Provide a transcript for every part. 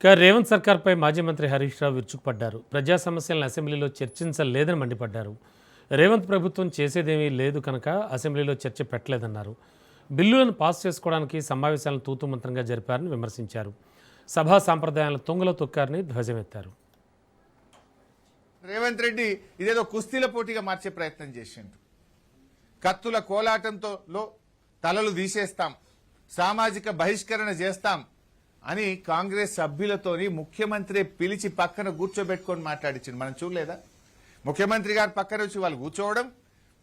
ఇక రేవంత్ సర్కార్పై మాజీ మంత్రి హరీష్ రావు విరుచుకుపడ్డారు. ప్రజా సమస్యలను అసెంబ్లీలో చర్చించలేదని మండిపడ్డారు. రేవంత్ ప్రభుత్వం చేసేదేమీ లేదు కనుక అసెంబ్లీలో చర్చ పెట్టలేదన్నారు. బిల్లులను పాస్ చేసుకోవడానికి సమావేశాలను తూతుమంత్రంగా జరిపారని విమర్శించారు. సభా సాంప్రదాయాలను తుంగలో తొక్కారని ధ్వజమెత్తారు. రేవంత్ రెడ్డి ఇదేదో కుస్తీల పోటీగా మార్చే ప్రయత్నం చేసిండు. కత్తుల కోలాటంతో తలలు తీసేస్తాం, సామాజిక బహిష్కరణ చేస్తాం అని కాంగ్రెస్ సభ్యులతోని ముఖ్యమంత్రి పిలిచి పక్కన కూర్చోబెట్టుకొని మాట్లాడించిండు. మనం చూడలేదా? ముఖ్యమంత్రి గారు పక్కన వచ్చి వాళ్ళు కూర్చోవడం,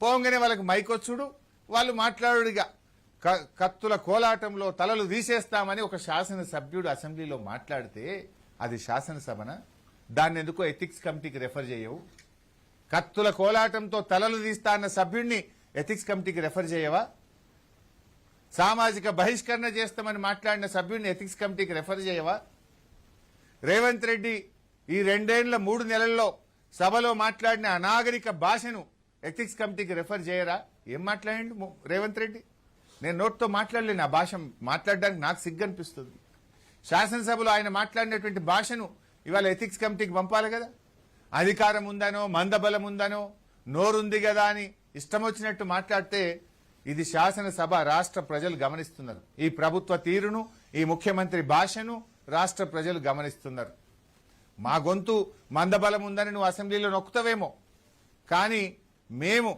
పోగానే వాళ్ళకి మైక్ వచ్చుడు, వాళ్ళు మాట్లాడుడిగా కత్తుల కోలాటంలో తలలు తీసేస్తామని ఒక శాసనసభ్యుడు అసెంబ్లీలో మాట్లాడితే అది శాసనసభన? దాన్ని ఎందుకో ఎథిక్స్ కమిటీకి రెఫర్ చేయవు? కత్తుల కోలాటంతో తలలు తీస్తా అన్న సభ్యుడిని ఎథిక్స్ కమిటీకి రెఫర్ చేయవా? సామాజిక బహిష్కరణ చేస్తామని మాట్లాడిన సభ్యుడిని ఎథిక్స్ కమిటీకి రెఫర్ చేయవా? రేవంత్ రెడ్డి ఈ 3 నెలల్లో సభలో మాట్లాడిన అనాగరిక భాషను ఎథిక్స్ కమిటీకి రెఫర్ చేయరా? ఏం మాట్లాడిండు రేవంత్ రెడ్డి? నేను నోట్తో మాట్లాడలేను. ఆ భాష మాట్లాడడానికి నాకు సిగ్గు అనిపిస్తుంది. శాసనసభలో ఆయన మాట్లాడినటువంటి భాషను ఇవాళ ఎథిక్స్ కమిటీకి పంపాలి కదా. అధికారం ఉందనో, మందబలం ఉందనో, నోరుంది కదా అని ఇష్టం వచ్చినట్టు మాట్లాడితే ఇది శాసనసభ, రాష్ట్ర ప్రజలు గమనిస్తున్నారు. ఈ ప్రభుత్వ తీరును, ఈ ముఖ్యమంత్రి భాషను రాష్ట్ర ప్రజలు గమనిస్తున్నారు. మా గొంతు మందబలం ఉందని నువ్వు అసెంబ్లీలో నొక్కుతావేమో, కానీ మేము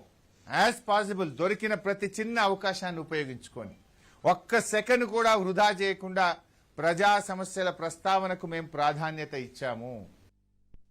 యాజ్ పాసిబుల్ దొరికిన ప్రతి చిన్న అవకాశాన్ని ఉపయోగించుకొని ఒక్క సెకండ్ కూడా వృధా చేయకుండా ప్రజా సమస్యల ప్రస్తావనకు మేము ప్రాధాన్యత ఇచ్చాము.